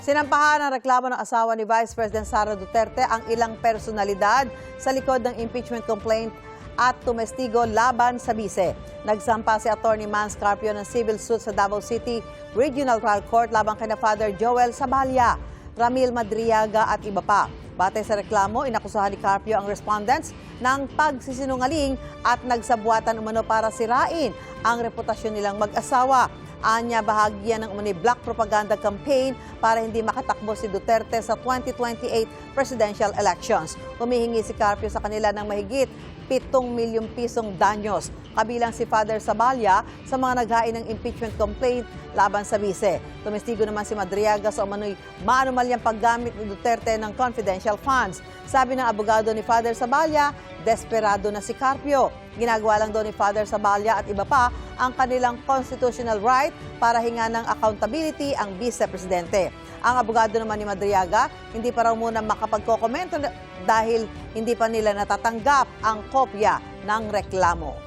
Sinampahan ng reklamo ng asawa ni Vice President Sara Duterte ang ilang personalidad sa likod ng impeachment complaint at tumestigo laban sa bise. Nagsampa si Atty. Mans Carpio ng civil suit sa Davao City Regional Trial Court laban kina Father Joel Sabalya, Ramil Madriaga at iba pa. Batay sa reklamo, inakusahan ni Carpio ang respondents ng pagsisinungaling at nagsabuatan umano para sirain ang reputasyon nilang mag-asawa. Anya bahagyan ng umani black propaganda campaign para hindi makatakbo si Duterte sa 2028 presidential elections. Humihingi si Carpio sa kanila ng mahigit 7 milyong pisong danyos, kabilang si Father Sabalya sa mga naghain ng impeachment complaint laban sa bise. Tumestigo naman si Madriaga sa umano'y maanumalyang paggamit ni Duterte ng confidential funds. Sabi ng abogado ni Father Sabalya, desperado na si Carpio. Ginagawa lang daw ni Father Sabalya at iba pa ang kanilang constitutional right para hinga ng accountability ang vice-presidente. Ang abogado naman ni Madriaga, hindi pa raw muna makapagkokomento dahil hindi pa nila natatanggap ang kopya ng reklamo.